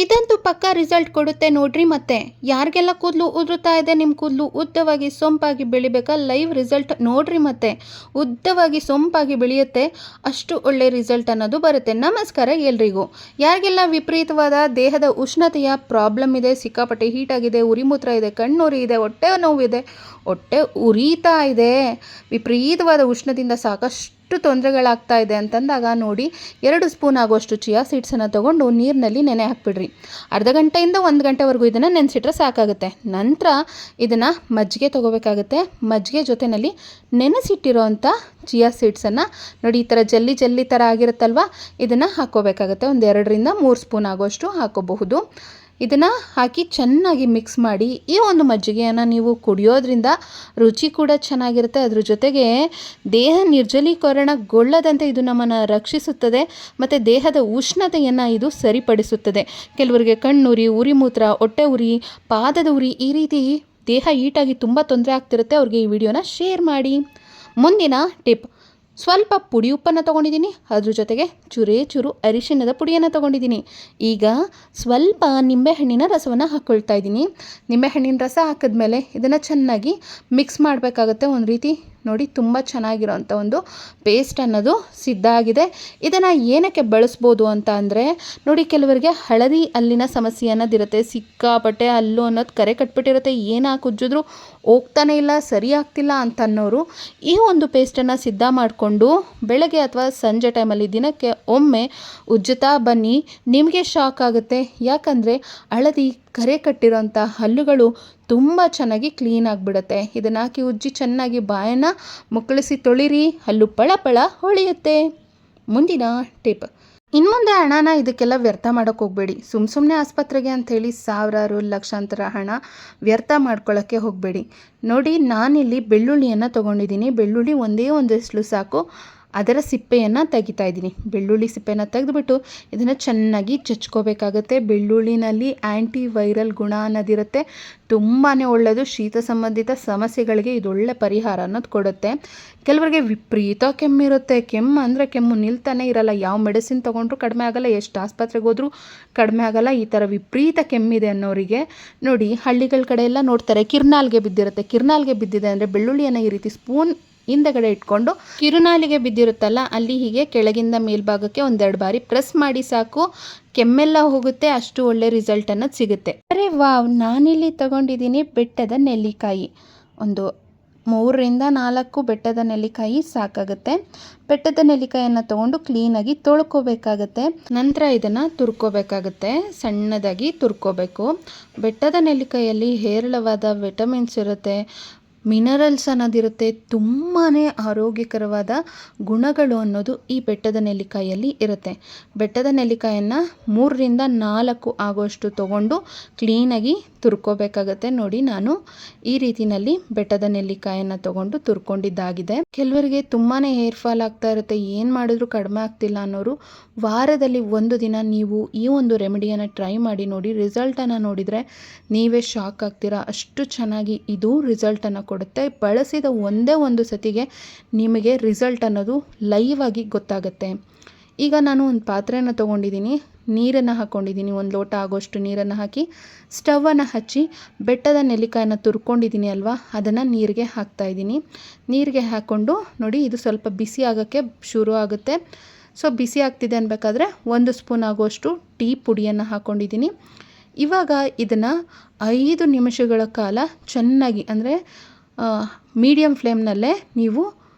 ಇದಂತೂ ಪಕ್ಕಾ ರಿಸಲ್ಟ್ ಕೊಡುತ್ತೆ ನೋಡ್ರಿ. ಮತ್ತೆ ಯಾರಿಗೆಲ್ಲ ಕೂದಲು ಉದುರುತ್ತಾ ಇದೆ, ನಿಮ್ಮ ಕೂದಲು ಉದ್ದವಾಗಿ ಸೊಂಪಾಗಿ ಬೆಳಿಬೇಕಾ, ಲೈವ್ ರಿಸಲ್ಟ್ ನೋಡ್ರಿ. ಮತ್ತೆ ಉದ್ದವಾಗಿ ಸೊಂಪಾಗಿ ಬೆಳೆಯುತ್ತೆ, ಅಷ್ಟು ಒಳ್ಳೆ ರಿಸಲ್ಟ್ ಅನ್ನೋದು ಬರುತ್ತೆ. ನಮಸ್ಕಾರ ಎಲ್ರಿಗೂ. ಯಾರಿಗೆಲ್ಲ ವಿಪರೀತವಾದ ದೇಹದ ಉಷ್ಣತೆಯ ಪ್ರಾಬ್ಲಮ್ ಇದೆ, ಸಿಕ್ಕಾಪಟ್ಟೆ ಹೀಟ್ ಆಗಿದೆ, ಉರಿಮೂತ್ರ ಇದೆ, ಕಣ್ಣುರಿ ಇದೆ, ಹೊಟ್ಟೆ ನೋವಿದೆ, ಹೊಟ್ಟೆ ಉರಿತಾ ಇದೆ, ವಿಪರೀತವಾದ ಉಷ್ಣದಿಂದ ಸಾಕಷ್ಟು ತೊಂದರೆಗಳಾಗ್ತಾ ಇದೆ ಅಂತಂದಾಗ ನೋಡಿ, 2 ಸ್ಪೂನ್ ಆಗುವಷ್ಟು ಚಿಯಾ ಸೀಡ್ಸನ್ನು ತೊಗೊಂಡು ನೀರಿನಲ್ಲಿ ನೆನೆ ಹಾಕ್ಬಿಡ್ರಿ. ಅರ್ಧ ಗಂಟೆಯಿಂದ 1 ಗಂಟೆವರೆಗೂ ಇದನ್ನು ನೆನೆಸಿಟ್ರೆ ಸಾಕಾಗುತ್ತೆ. ನಂತರ ಇದನ್ನು ಮಜ್ಜಿಗೆ ತೊಗೋಬೇಕಾಗುತ್ತೆ. ಮಜ್ಜಿಗೆ ಜೊತೆಯಲ್ಲಿ ನೆನೆಸಿಟ್ಟಿರೋವಂಥ ಚಿಯಾ ಸೀಡ್ಸನ್ನು ನೋಡಿ, ಈ ಥರ ಜಲ್ಲಿ ಜಲ್ಲಿ ಥರ ಆಗಿರುತ್ತಲ್ವ, ಇದನ್ನು ಹಾಕ್ಕೋಬೇಕಾಗುತ್ತೆ. ಒಂದು 2ರಿಂದ 3 ಸ್ಪೂನ್ ಆಗುವಷ್ಟು ಹಾಕೋಬಹುದು. ಇದನ್ನು ಹಾಕಿ ಚೆನ್ನಾಗಿ ಮಿಕ್ಸ್ ಮಾಡಿ ಈ ಒಂದು ಮಜ್ಜಿಗೆಯನ್ನು ನೀವು ಕುಡಿಯೋದ್ರಿಂದ ರುಚಿ ಕೂಡ ಚೆನ್ನಾಗಿರುತ್ತೆ. ಅದ್ರ ಜೊತೆಗೆ ದೇಹ ನಿರ್ಜಲೀಕರಣಗೊಳ್ಳದಂತೆ ಇದು ನಮ್ಮನ್ನು ರಕ್ಷಿಸುತ್ತದೆ ಮತ್ತು ದೇಹದ ಉಷ್ಣತೆಯನ್ನು ಇದು ಸರಿಪಡಿಸುತ್ತದೆ. ಕೆಲವರಿಗೆ ಕಣ್ಣುರಿ, ಉರಿಮೂತ್ರ, ಹೊಟ್ಟೆ ಉರಿ, ಪಾದದ ಉರಿ, ಈ ರೀತಿ ದೇಹ ಹೀಟಾಗಿ ತುಂಬ ತೊಂದರೆ ಆಗ್ತಿರುತ್ತೆ. ಅವ್ರಿಗೆ ಈ ವಿಡಿಯೋನ ಶೇರ್ ಮಾಡಿ. ಮುಂದಿನ ಟಿಪ್, ಸ್ವಲ್ಪ ಪುಡಿ ಉಪ್ಪನ್ನು ತೊಗೊಂಡಿದ್ದೀನಿ, ಅದ್ರ ಜೊತೆಗೆ ಚೂರು ಅರಿಶಿಣದ ಪುಡಿಯನ್ನು ತೊಗೊಂಡಿದ್ದೀನಿ. ಈಗ ಸ್ವಲ್ಪ ನಿಂಬೆಹಣ್ಣಿನ ರಸವನ್ನು ಹಾಕ್ಕೊಳ್ತಾ ಇದ್ದೀನಿ. ನಿಂಬೆಹಣ್ಣಿನ ರಸ ಹಾಕಿದ್ಮೇಲೆ ಇದನ್ನು ಚೆನ್ನಾಗಿ ಮಿಕ್ಸ್ ಮಾಡಬೇಕಾಗುತ್ತೆ. ಒಂದು ರೀತಿ ನೋಡಿ, ತುಂಬ ಚೆನ್ನಾಗಿರೋಂಥ ಒಂದು ಪೇಸ್ಟ್ ಅನ್ನೋದು ಸಿದ್ಧ ಆಗಿದೆ. ಇದನ್ನು ಏನಕ್ಕೆ ಬಳಸ್ಬೋದು ಅಂತ ಅಂದರೆ ನೋಡಿ, ಕೆಲವರಿಗೆ ಹಳದಿ ಹಲ್ಲಿನ ಸಮಸ್ಯೆ ಅನ್ನೋದಿರುತ್ತೆ. ಸಿಕ್ಕಾಪಟ್ಟೆ ಹಲ್ಲು ಅನ್ನೋದು ಕರೆ ಕಟ್ಬಿಟ್ಟಿರುತ್ತೆ, ಏನು ಉಜ್ಜಿದ್ರೂ ಹೋಗ್ತಾನೆ ಇಲ್ಲ, ಸರಿ ಆಗ್ತಿಲ್ಲ ಅಂತ ಅನ್ನೋರು ಈ ಒಂದು ಪೇಸ್ಟನ್ನು ಸಿದ್ಧ ಮಾಡಿಕೊಂಡು ಬೆಳಗ್ಗೆ ಅಥವಾ ಸಂಜೆ ಟೈಮಲ್ಲಿ ದಿನಕ್ಕೆ ಒಮ್ಮೆ ಉಜ್ಜುತ್ತಾ ಬನ್ನಿ. ನಿಮಗೆ ಶಾಕ್ ಆಗುತ್ತೆ. ಯಾಕಂದರೆ ಹಳದಿ ಕರೆ ಕಟ್ಟಿರೋಂಥ ಹಲ್ಲುಗಳು ತುಂಬ ಚೆನ್ನಾಗಿ ಕ್ಲೀನ್ ಆಗಿಬಿಡುತ್ತೆ. ಇದನ್ನು ಹಾಕಿ ಉಜ್ಜಿ ಚೆನ್ನಾಗಿ ಬಾಯನ್ನು ಮುಕ್ಕಳಿಸಿ ತೊಳಿರಿ, ಹಲ್ಲು ಪಳ ಹೊಳೆಯುತ್ತೆ. ಮುಂದಿನ ಟಿಪ್, ಇನ್ಮುಂದೆ ಹಣನ ಇದಕ್ಕೆಲ್ಲ ವ್ಯರ್ಥ ಮಾಡೋಕ್ಕೆ ಹೋಗಬೇಡಿ. ಸುಮ್ಮನೆ ಆಸ್ಪತ್ರೆಗೆ ಅಂಥೇಳಿ ಸಾವಿರಾರು ಲಕ್ಷಾಂತರ ಹಣ ವ್ಯರ್ಥ ಮಾಡ್ಕೊಳ್ಳೋಕ್ಕೆ ಹೋಗಬೇಡಿ. ನೋಡಿ, ನಾನಿಲ್ಲಿ ಬೆಳ್ಳುಳ್ಳಿಯನ್ನು ತೊಗೊಂಡಿದ್ದೀನಿ. ಬೆಳ್ಳುಳ್ಳಿ ಒಂದೇ ಒಂದು ಎಸ್ಲು ಸಾಕು. ಅದರ ಸಿಪ್ಪೆಯನ್ನು ತೆಗಿತಾ ಇದ್ದೀನಿ. ಬೆಳ್ಳುಳ್ಳಿ ಸಿಪ್ಪೆಯನ್ನು ತೆಗೆದುಬಿಟ್ಟು ಇದನ್ನು ಚೆನ್ನಾಗಿ ಚಚ್ಕೋಬೇಕಾಗುತ್ತೆ. ಬೆಳ್ಳುಳ್ಳಿನಲ್ಲಿ ಆ್ಯಂಟಿ ವೈರಲ್ ಗುಣ ಅನ್ನೋದಿರುತ್ತೆ, ತುಂಬಾ ಒಳ್ಳೆಯದು. ಶೀತ ಸಂಬಂಧಿತ ಸಮಸ್ಯೆಗಳಿಗೆ ಇದು ಒಳ್ಳೆ ಪರಿಹಾರ ಅನ್ನೋದು ಕೊಡುತ್ತೆ. ಕೆಲವರಿಗೆ ವಿಪರೀತ ಕೆಮ್ಮಿರುತ್ತೆ. ಕೆಮ್ಮು ಅಂದರೆ ಕೆಮ್ಮು ನಿಲ್ತಾನೆ ಇರಲ್ಲ. ಯಾವ ಮೆಡಿಸಿನ್ ತೊಗೊಂಡ್ರೂ ಕಡಿಮೆ ಆಗಲ್ಲ, ಎಷ್ಟು ಆಸ್ಪತ್ರೆಗೆ ಹೋದರೂ ಕಡಿಮೆ ಆಗಲ್ಲ. ಈ ಥರ ವಿಪರೀತ ಕೆಮ್ಮಿದೆ ಅನ್ನೋರಿಗೆ ನೋಡಿ, ಹಳ್ಳಿಗಳ ಕಡೆ ಎಲ್ಲ ನೋಡ್ತಾರೆ, ಕಿರ್ನಾಲ್ಗೆ ಬಿದ್ದಿರುತ್ತೆ. ಕಿರ್ನಾಲ್ಗೆ ಬಿದ್ದಿದೆ ಅಂದರೆ ಬೆಳ್ಳುಳ್ಳಿಯನ್ನು ಈ ರೀತಿ ಸ್ಪೂನ್ ಹಿಂದಗಡೆ ಇಟ್ಕೊಂಡು ಕಿರುನಾಲಿಗೆ ಬಿದ್ದಿರುತ್ತಲ್ಲ, ಅಲ್ಲಿ ಹೀಗೆ ಕೆಳಗಿಂದ ಮೇಲ್ಭಾಗಕ್ಕೆ 1-2 ಬಾರಿ ಪ್ರೆಸ್ ಮಾಡಿ ಸಾಕು, ಕೆಮ್ಮೆಲ್ಲ ಹೋಗುತ್ತೆ. ಅಷ್ಟು ಒಳ್ಳೆ ರಿಸಲ್ಟ್ ಅನ್ನೋದು ಸಿಗುತ್ತೆ. ಅರೆ ವಾವ್, ನಾನಿಲ್ಲಿ ತಗೊಂಡಿದ್ದೀನಿ ಬೆಟ್ಟದ ನೆಲ್ಲಿಕಾಯಿ. ಒಂದು 3ರಿಂದ 4 ಬೆಟ್ಟದ ನೆಲ್ಲಿಕಾಯಿ ಸಾಕಾಗುತ್ತೆ. ಬೆಟ್ಟದ ನೆಲ್ಲಿಕಾಯನ್ನು ತೊಗೊಂಡು ಕ್ಲೀನಾಗಿ ತೊಳ್ಕೊಬೇಕಾಗತ್ತೆ. ನಂತರ ಇದನ್ನು ತುರ್ಕೋಬೇಕಾಗುತ್ತೆ, ಸಣ್ಣದಾಗಿ ತುರ್ಕೋಬೇಕು. ಬೆಟ್ಟದ ನೆಲ್ಲಿಕಾಯಲ್ಲಿ ಹೇರಳವಾದ ವಿಟಮಿನ್ಸ್ ಇರುತ್ತೆ, ಮಿನರಲ್ಸ್ ಅನ್ನೋದಿರುತ್ತೆ, ತುಂಬಾ ಆರೋಗ್ಯಕರವಾದ ಗುಣಗಳು ಅನ್ನೋದು ಈ ಬೆಟ್ಟದ ನೆಲ್ಲಿಕಾಯಲ್ಲಿ ಇರುತ್ತೆ. ಬೆಟ್ಟದ ನೆಲ್ಲಿಕಾಯನ್ನು 3ರಿಂದ 4 ಆಗುವಷ್ಟು ತೊಗೊಂಡು ಕ್ಲೀನಾಗಿ ತುರ್ಕೋಬೇಕಾಗತ್ತೆ. ನೋಡಿ, ನಾನು ಈ ರೀತಿಯಲ್ಲಿ ಬೆಟ್ಟದ ನೆಲ್ಲಿಕಾಯನ್ನು ತೊಗೊಂಡು ತುರ್ಕೊಂಡಿದ್ದಾಗಿದೆ. ಕೆಲವರಿಗೆ ತುಂಬಾ ಹೇರ್ ಫಾಲ್ ಆಗ್ತಾ ಇರುತ್ತೆ, ಏನು ಮಾಡಿದ್ರೂ ಕಡಿಮೆ ಆಗ್ತಿಲ್ಲ ಅನ್ನೋರು ವಾರದಲ್ಲಿ 1 ದಿನ ನೀವು ಈ ಒಂದು ರೆಮಿಡಿಯನ್ನು ಟ್ರೈ ಮಾಡಿ ನೋಡಿ. ರಿಸಲ್ಟನ್ನು ನೋಡಿದರೆ ನೀವೇ ಶಾಕ್ ಆಗ್ತೀರಾ, ಅಷ್ಟು ಚೆನ್ನಾಗಿ ಇದು ರಿಸಲ್ಟನ್ನು ಕೊಡುತ್ತೆ. ಬಳಸಿದ ಒಂದೇ ಒಂದು ಸತಿಗೆ ನಿಮಗೆ ರಿಸಲ್ಟ್ ಅನ್ನೋದು ಲೈವ್ ಆಗಿ ಗೊತ್ತಾಗುತ್ತೆ. ಈಗ ನಾನು ಒಂದು ಪಾತ್ರೆಯನ್ನು ತೊಗೊಂಡಿದ್ದೀನಿ, ನೀರನ್ನು ಹಾಕ್ಕೊಂಡಿದ್ದೀನಿ. 1 ಲೋಟ ಆಗೋಷ್ಟು ನೀರನ್ನು ಹಾಕಿ ಸ್ಟವನ್ನು ಹಚ್ಚಿ ಬೆಟ್ಟದ ನೆಲ್ಲಿಕಾಯನ್ನು ತುರ್ಕೊಂಡಿದ್ದೀನಿ ಅಲ್ವಾ, ಅದನ್ನು ನೀರಿಗೆ ಹಾಕ್ತಾಯಿದ್ದೀನಿ. ನೀರಿಗೆ ಹಾಕ್ಕೊಂಡು ನೋಡಿ, ಇದು ಸ್ವಲ್ಪ ಬಿಸಿ ಆಗೋಕ್ಕೆ ಶುರು ಆಗುತ್ತೆ. ಸೊ ಬಿಸಿ ಆಗ್ತಿದೆ ಅನ್ಬೇಕಾದ್ರೆ 1 ಸ್ಪೂನ್ ಆಗುವಷ್ಟು ಟೀ ಪುಡಿಯನ್ನು ಹಾಕ್ಕೊಂಡಿದ್ದೀನಿ. ಇವಾಗ ಇದನ್ನು 5 ನಿಮಿಷಗಳ ಕಾಲ ಚೆನ್ನಾಗಿ, ಅಂದರೆ ಮೀಡಿಯಮ್ ಫ್ಲೇಮ್ನಲ್ಲೇ ನೀವು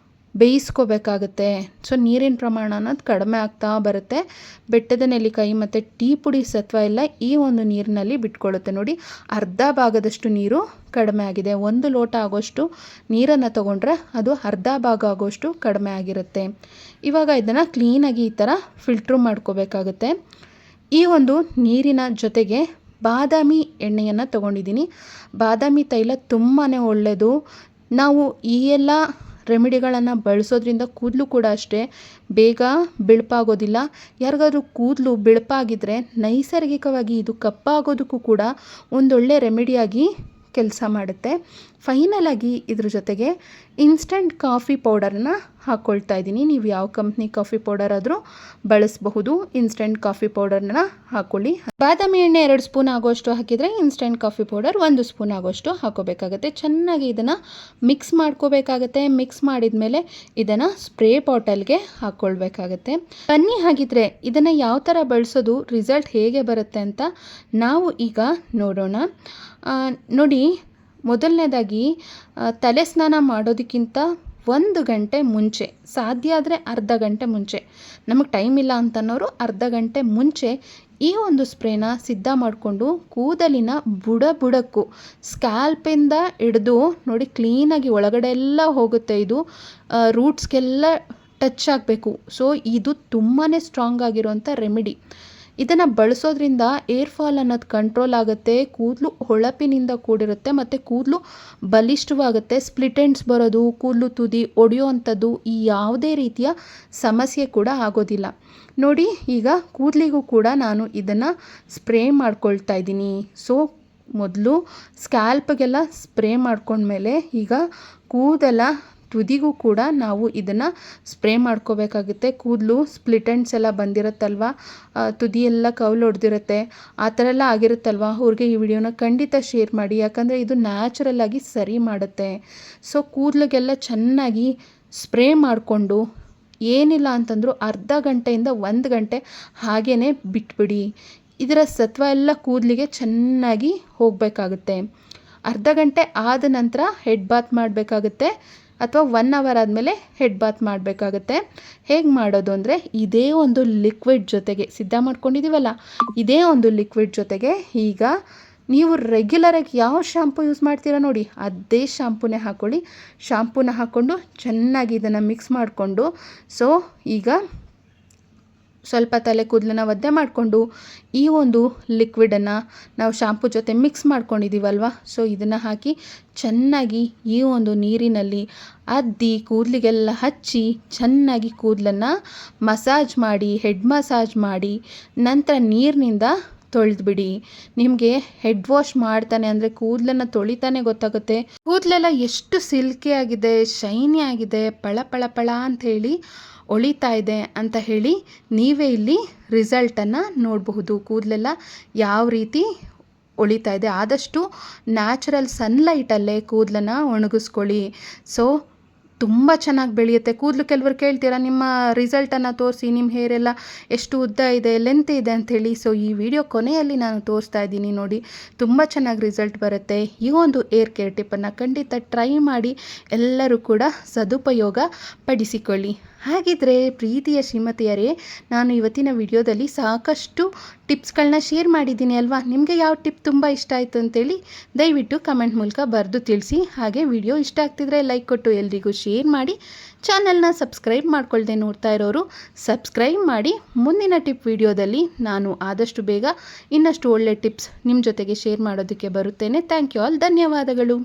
ಬೇಯಿಸ್ಕೋಬೇಕಾಗುತ್ತೆ. ಸೊ ನೀರಿನ ಪ್ರಮಾಣ ಅನ್ನೋದು ಕಡಿಮೆ ಆಗ್ತಾ ಬರುತ್ತೆ. ಬೆಟ್ಟದ ನೆಲ್ಲಿಕಾಯಿ ಮತ್ತು ಟೀ ಪುಡಿ ಸತ್ವ ಎಲ್ಲ ಈ ಒಂದು ನೀರಿನಲ್ಲಿ ಬಿಟ್ಕೊಳ್ಳುತ್ತೆ. ನೋಡಿ, ಅರ್ಧ ಭಾಗದಷ್ಟು ನೀರು ಕಡಿಮೆ ಆಗಿದೆ. 1 ಲೋಟ ಆಗೋಷ್ಟು ನೀರನ್ನು ತೊಗೊಂಡ್ರೆ ಅದು ಅರ್ಧ ಭಾಗ ಆಗೋಷ್ಟು ಕಡಿಮೆ ಆಗಿರುತ್ತೆ. ಇವಾಗ ಇದನ್ನು ಕ್ಲೀನಾಗಿ ಈ ಥರ ಫಿಲ್ಟ್ರ್ ಮಾಡ್ಕೋಬೇಕಾಗುತ್ತೆ. ಈ ಒಂದು ನೀರಿನ ಜೊತೆಗೆ ಬಾದಾಮಿ ಎಣ್ಣೆಯನ್ನು ತೊಗೊಂಡಿದ್ದೀನಿ. ಬಾದಾಮಿ ತೈಲ ತುಂಬಾ ಒಳ್ಳೆಯದು. ನಾವು ಈ ಎಲ್ಲ ರೆಮಿಡಿಗಳನ್ನು ಬಳಸೋದ್ರಿಂದ ಕೂದಲು ಕೂಡ ಅಷ್ಟೇ ಬೇಗ ಬಿಳುಪಾಗೋದಿಲ್ಲ. ಯಾರಿಗಾದ್ರೂ ಕೂದಲು ಬಿಳುಪಾಗಿದ್ದರೆ ನೈಸರ್ಗಿಕವಾಗಿ ಇದು ಕಪ್ಪಾಗೋದಕ್ಕೂ ಕೂಡ ಒಂದೊಳ್ಳೆ ರೆಮಿಡಿಯಾಗಿ ಕೆಲಸ ಮಾಡುತ್ತೆ. ಫೈನಲಾಗಿ ಇದ್ರ ಜೊತೆಗೆ ಇನ್ಸ್ಟಂಟ್ ಕಾಫಿ ಪೌಡರನ್ನು ಹಾಕ್ಕೊಳ್ತಾ ಇದ್ದೀನಿ. ನೀವು ಯಾವ ಕಂಪ್ನಿ ಕಾಫಿ ಪೌಡರ್ ಆದರೂ ಬಳಸಬಹುದು. ಇನ್ಸ್ಟೆಂಟ್ ಕಾಫಿ ಪೌಡರ್ನ ಹಾಕ್ಕೊಳ್ಳಿ. ಬಾದಾಮಿ ಎಣ್ಣೆ 2 ಸ್ಪೂನ್ ಆಗೋಷ್ಟು ಹಾಕಿದರೆ ಇನ್ಸ್ಟೆಂಟ್ ಕಾಫಿ ಪೌಡರ್ 1 ಸ್ಪೂನ್ ಆಗೋಷ್ಟು ಹಾಕೋಬೇಕಾಗುತ್ತೆ. ಚೆನ್ನಾಗಿ ಇದನ್ನು ಮಿಕ್ಸ್ ಮಾಡ್ಕೋಬೇಕಾಗತ್ತೆ. ಮಿಕ್ಸ್ ಮಾಡಿದ ಮೇಲೆ ಇದನ್ನು ಸ್ಪ್ರೇ ಬಾಟಲ್ಗೆ ಹಾಕ್ಕೊಳ್ಬೇಕಾಗತ್ತೆ. ಬನ್ನಿ ಹಾಗಿದ್ರೆ ಇದನ್ನು ಯಾವ ಥರ ಬಳಸೋದು, ರಿಸಲ್ಟ್ ಹೇಗೆ ಬರುತ್ತೆ ಅಂತ ನಾವು ಈಗ ನೋಡೋಣ. ನೋಡಿ, ಮೊದಲನೇದಾಗಿ ತಲೆ ಸ್ನಾನ ಮಾಡೋದಕ್ಕಿಂತ 1 ಗಂಟೆ ಮುಂಚೆ, ಸಾಧ್ಯ ಆದರೆ ಅರ್ಧ ಗಂಟೆ ಮುಂಚೆ, ನಮಗೆ ಟೈಮ್ ಇಲ್ಲ ಅಂತನ್ನೋರು ಅರ್ಧ ಗಂಟೆ ಮುಂಚೆ ಈ ಒಂದು ಸ್ಪ್ರೇನ ಸಿದ್ಧ ಮಾಡಿಕೊಂಡು ಕೂದಲಿನ ಬುಡಕ್ಕೂ ಸ್ಕ್ಯಾಲ್ಪಿಂದ ಹಿಡಿದು ನೋಡಿ ಕ್ಲೀನಾಗಿ ಒಳಗಡೆ ಎಲ್ಲ ಹೋಗುತ್ತೆ. ಇದು ರೂಟ್ಸ್ಗೆಲ್ಲ ಟಚ್ ಆಗಬೇಕು. ಸೊ ಇದು ತುಂಬಾ ಸ್ಟ್ರಾಂಗ್ ಆಗಿರುವಂಥ ರೆಮಿಡಿ. ಇದನ್ನು ಬಳಸೋದ್ರಿಂದ ಏರ್ ಫಾಲ್ ಅನ್ನೋದು ಕಂಟ್ರೋಲ್ ಆಗುತ್ತೆ. ಕೂದಲು ಹೊಳಪಿನಿಂದ ಕೂಡಿರುತ್ತೆ ಮತ್ತು ಕೂದಲು ಬಲಿಷ್ಠವಾಗುತ್ತೆ. ಸ್ಪ್ಲಿಟ್ ಎಂಡ್ಸ್ ಬರೋದು, ಕೂದಲು ತುದಿ ಒಡೆಯೋ ಅಂಥದ್ದು ಈ ಯಾವುದೇ ರೀತಿಯ ಸಮಸ್ಯೆ ಕೂಡ ಆಗೋದಿಲ್ಲ. ನೋಡಿ, ಈಗ ಕೂದಲಿಗೂ ಕೂಡ ನಾನು ಇದನ್ನು ಸ್ಪ್ರೇ ಮಾಡ್ಕೊಳ್ತಾ ಇದ್ದೀನಿ. ಸೊ ಮೊದಲು ಸ್ಕ್ಯಾಲ್ಪ್ಗೆಲ್ಲ ಸ್ಪ್ರೇ ಮಾಡ್ಕೊಂಡ್ಮೇಲೆ ಈಗ ಕೂದಲ ತುದಿಗೂ ಕೂಡ ನಾವು ಇದನ್ನು ಸ್ಪ್ರೇ ಮಾಡ್ಕೋಬೇಕಾಗುತ್ತೆ. ಕೂದಲು ಸ್ಪ್ಲಿಟ್ ಎಂಡ್ಸ್ ಎಲ್ಲ ಬಂದಿರುತ್ತಲ್ವ, ತುದಿ ಎಲ್ಲ ಕೌಲು ಹೊಡೆದಿರುತ್ತೆ, ಆ ಥರ ಎಲ್ಲ ಆಗಿರುತ್ತಲ್ವ, ಅವ್ರಿಗೆ ಈ ವಿಡಿಯೋನ ಖಂಡಿತ ಶೇರ್ ಮಾಡಿ. ಯಾಕಂದರೆ ಇದು ನ್ಯಾಚುರಲ್ ಆಗಿ ಸರಿ ಮಾಡುತ್ತೆ. ಸೊ ಕೂದಲಿಗೆಲ್ಲ ಚೆನ್ನಾಗಿ ಸ್ಪ್ರೇ ಮಾಡಿಕೊಂಡು ಏನಿಲ್ಲ ಅಂತಂದರೂ ಅರ್ಧ ಗಂಟೆಯಿಂದ 1 ಗಂಟೆ ಹಾಗೇ ಬಿಟ್ಬಿಡಿ. ಇದರ ಸತ್ವ ಎಲ್ಲ ಕೂದಲಿಗೆ ಚೆನ್ನಾಗಿ ಹೋಗಬೇಕಾಗುತ್ತೆ. ಅರ್ಧ ಗಂಟೆ ಆದ ನಂತರ ಹೆಡ್ ಬಾತ್ ಮಾಡಬೇಕಾಗುತ್ತೆ, ಅಥವಾ 1 ಅವರ್ ಆದಮೇಲೆ ಹೆಡ್ ಬಾತ್ ಮಾಡಬೇಕಾಗುತ್ತೆ. ಹೇಗೆ ಮಾಡೋದು ಅಂದರೆ, ಇದೇ ಒಂದು ಲಿಕ್ವಿಡ್ ಜೊತೆಗೆ ಸಿದ್ಧ ಮಾಡ್ಕೊಂಡಿದ್ದೀವಲ್ಲ, ಇದೇ ಒಂದು ಲಿಕ್ವಿಡ್ ಜೊತೆಗೆ ಈಗ ನೀವು ರೆಗ್ಯುಲರಾಗಿ ಯಾವ ಶಾಂಪು ಯೂಸ್ ಮಾಡ್ತೀರಾ ನೋಡಿ, ಅದೇ ಶಾಂಪೂನೇ ಹಾಕ್ಕೊಳ್ಳಿ. ಶಾಂಪೂನ ಹಾಕ್ಕೊಂಡು ಚೆನ್ನಾಗಿ ಇದನ್ನು ಮಿಕ್ಸ್ ಮಾಡಿಕೊಂಡು, ಸೊ ಈಗ ಸ್ವಲ್ಪ ತಲೆ ಕೂದಲನ್ನ ಒದ್ದೆ ಮಾಡಿಕೊಂಡು ಈ ಒಂದು ಲಿಕ್ವಿಡನ್ನು ನಾವು ಶಾಂಪೂ ಜೊತೆ ಮಿಕ್ಸ್ ಮಾಡ್ಕೊಂಡಿದ್ದೀವಲ್ವ, ಸೊ ಇದನ್ನು ಹಾಕಿ ಚೆನ್ನಾಗಿ ಈ ಒಂದು ನೀರಿನಲ್ಲಿ ಅದ್ದಿ ಕೂದಲಿಗೆಲ್ಲ ಹಚ್ಚಿ ಚೆನ್ನಾಗಿ ಕೂದಲನ್ನು ಮಸಾಜ್ ಮಾಡಿ, ಹೆಡ್ ಮಸಾಜ್ ಮಾಡಿ, ನಂತರ ನೀರಿನಿಂದ ತೊಳೆದ್ಬಿಡಿ. ನಿಮಗೆ ಹೆಡ್ ವಾಶ್ ಮಾಡ್ತಾನೆ ಅಂದರೆ ಕೂದಲನ್ನು ತೊಳಿತಾನೆ ಗೊತ್ತಾಗುತ್ತೆ. ಕೂದಲೆಲ್ಲ ಎಷ್ಟು ಸಿಲ್ಕಿ ಆಗಿದೆ, ಶೈನಿ ಆಗಿದೆ, ಪಳ ಪಳ ಪಳ ಅಂತ ಹೇಳಿ ಒಳಿತಾ ಇದೆ ಅಂತ ಹೇಳಿ ನೀವೇ ಇಲ್ಲಿ ರಿಸಲ್ಟನ್ನು ನೋಡಬಹುದು. ಕೂದಲೆಲ್ಲ ಯಾವ ರೀತಿ ಒಳಿತಾ ಇದೆ. ಆದಷ್ಟು ನ್ಯಾಚುರಲ್ ಸನ್ಲೈಟಲ್ಲೇ ಕೂದಲನ್ನು ಒಣಗಿಸ್ಕೊಳ್ಳಿ. ಸೊ ತುಂಬ ಚೆನ್ನಾಗಿ ಬೆಳೆಯುತ್ತೆ ಕೂದಲು. ಕೆಲವರು ಕೇಳ್ತೀರಾ ನಿಮ್ಮ ರಿಸಲ್ಟನ್ನು ತೋರಿಸಿ, ನಿಮ್ಮ ಹೇರ್ ಎಲ್ಲ ಎಷ್ಟು ಉದ್ದ ಇದೆ, ಲೆಂತ್ ಇದೆ ಅಂಥೇಳಿ. ಸೊ ಈ ವಿಡಿಯೋ ಕೊನೆಯಲ್ಲಿ ನಾನು ತೋರಿಸ್ತಾ ಇದ್ದೀನಿ ನೋಡಿ, ತುಂಬ ಚೆನ್ನಾಗಿ ರಿಸಲ್ಟ್ ಬರುತ್ತೆ. ಈ ಒಂದು ಏರ್ ಕೇರ್ ಟಿಪ್ಪನ್ನು ಖಂಡಿತ ಟ್ರೈ ಮಾಡಿ ಎಲ್ಲರೂ ಕೂಡ ಸದುಪಯೋಗ ಪಡಿಸಿಕೊಳ್ಳಿ. ಹಾಗಿದ್ರೆ ಪ್ರೀತಿಯ ಶ್ರೀಮತಿಯರೇ, ನಾನು ಇವತ್ತಿನ ವಿಡಿಯೋದಲ್ಲಿ ಸಾಕಷ್ಟು ಟಿಪ್ಸ್ಗಳನ್ನ ಶೇರ್ ಮಾಡಿದ್ದೀನಿ ಅಲ್ವಾ. ನಿಮಗೆ ಯಾವ ಟಿಪ್ ತುಂಬ ಇಷ್ಟ ಆಯಿತು ಅಂತೇಳಿ ದಯವಿಟ್ಟು ಕಮೆಂಟ್ ಮೂಲಕ ಬರೆದು ತಿಳಿಸಿ. ಹಾಗೆ ವಿಡಿಯೋ ಇಷ್ಟ ಆಗ್ತಿದ್ರೆ ಲೈಕ್ ಕೊಟ್ಟು ಎಲ್ರಿಗೂ ಶೇರ್ ಮಾಡಿ. ಚಾನಲ್ನ ಸಬ್ಸ್ಕ್ರೈಬ್ ಮಾಡ್ಕೊಳ್ದೆ ನೋಡ್ತಾ ಇರೋರು ಸಬ್ಸ್ಕ್ರೈಬ್ ಮಾಡಿ. ಮುಂದಿನ ಟಿಪ್ ವಿಡಿಯೋದಲ್ಲಿ ನಾನು ಆದಷ್ಟು ಬೇಗ ಇನ್ನಷ್ಟು ಒಳ್ಳೆ ಟಿಪ್ಸ್ ನಿಮ್ಮ ಜೊತೆಗೆ ಶೇರ್ ಮಾಡೋದಕ್ಕೆ ಬರುತ್ತೇನೆ. Thank you all. ಧನ್ಯವಾದಗಳು.